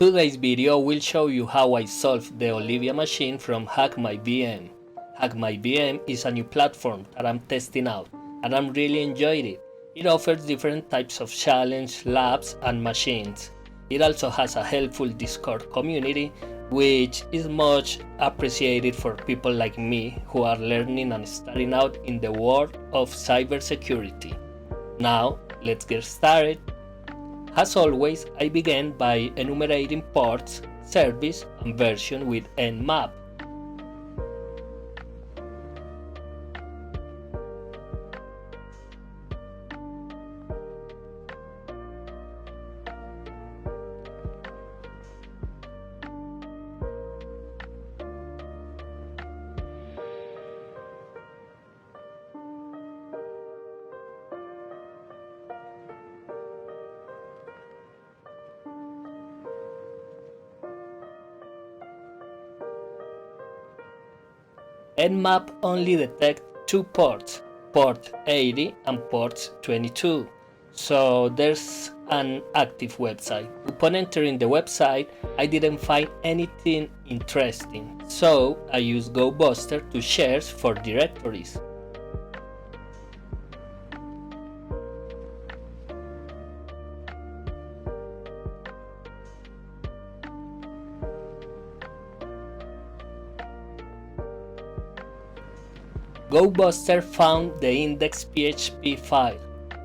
Today's video will show you how I solved the Olivia machine from HackMyVM. HackMyVM is a new platform that I'm testing out and I'm really enjoying it. It offers different types of challenge, labs and machines. It also has a helpful Discord community which is much appreciated for people like me who are learning and starting out in the world of cybersecurity. Now let's get started. As always, I begin by enumerating ports, service, and version with nmap. Nmap only detects two ports, port 80 and port 22, so there's an active website. Upon entering the website, I didn't find anything interesting, so I used GoBuster to search for directories. GoBuster found the index.php file,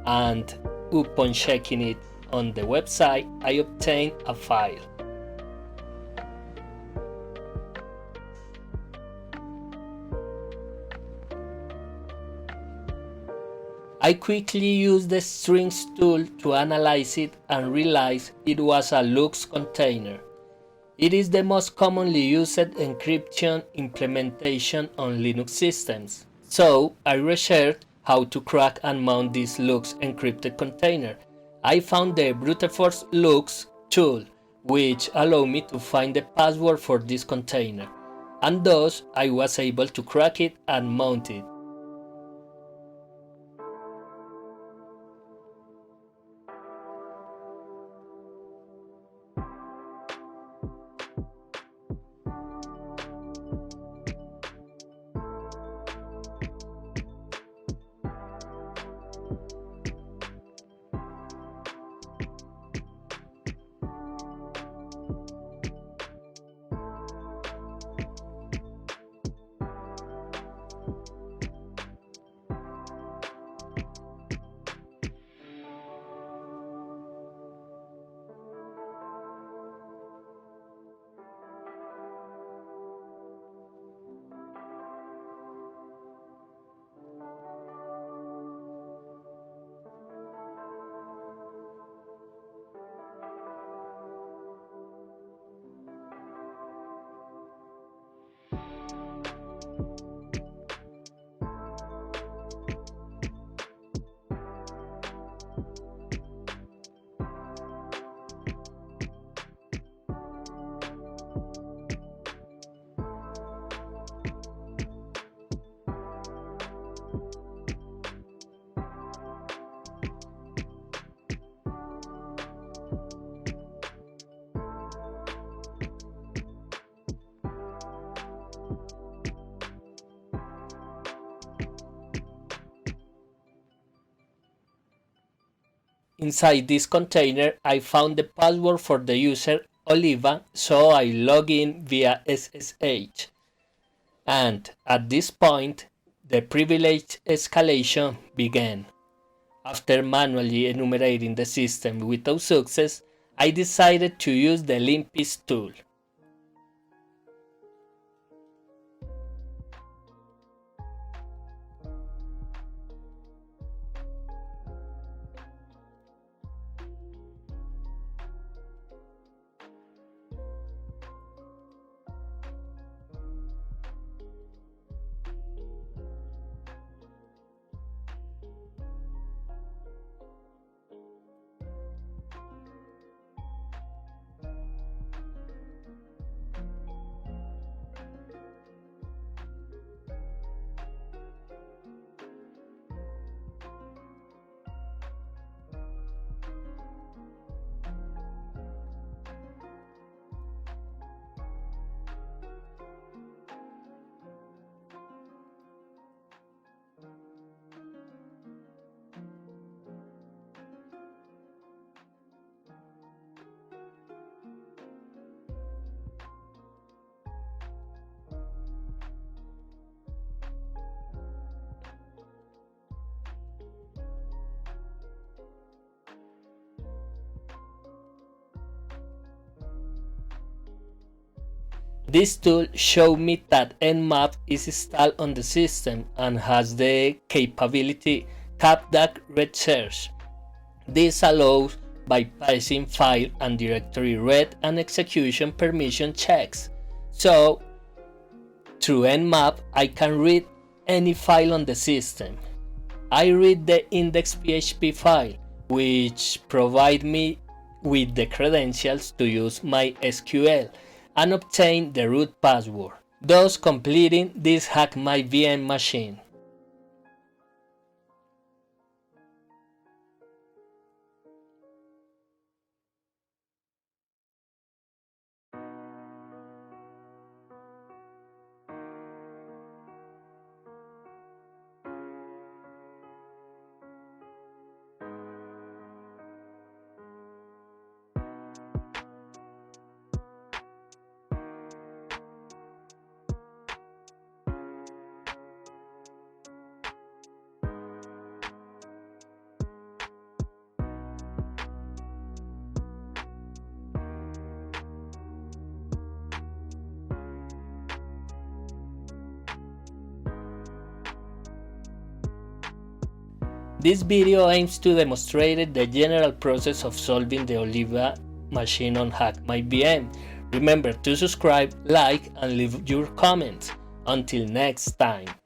and upon checking it on the website, I obtained a file. I quickly used the strings tool to analyze it and realized it was a LUKS container. It is the most commonly used encryption implementation on Linux systems. So I researched how to crack and mount this LUKS encrypted container. I found the brute force LUKS tool, which allowed me to find the password for this container, and thus I was able to crack it and mount it. Inside this container, I found the password for the user Oliva, so I log in via SSH. And at this point, the privilege escalation began. After manually enumerating the system without success, I decided to use the limpist tool. This tool showed me that Nmap is installed on the system and has the capability CapDAC read search. This allows bypassing file and directory read and execution permission checks. So, through Nmap, I can read any file on the system. I read the index.php file, which provides me with the credentials to use my SQL and obtain the root password, thus completing this HackMyVM machine. This video aims to demonstrate the general process of solving the Oliva machine on HackMyVM. Remember to subscribe, like, and leave your comments. Until next time.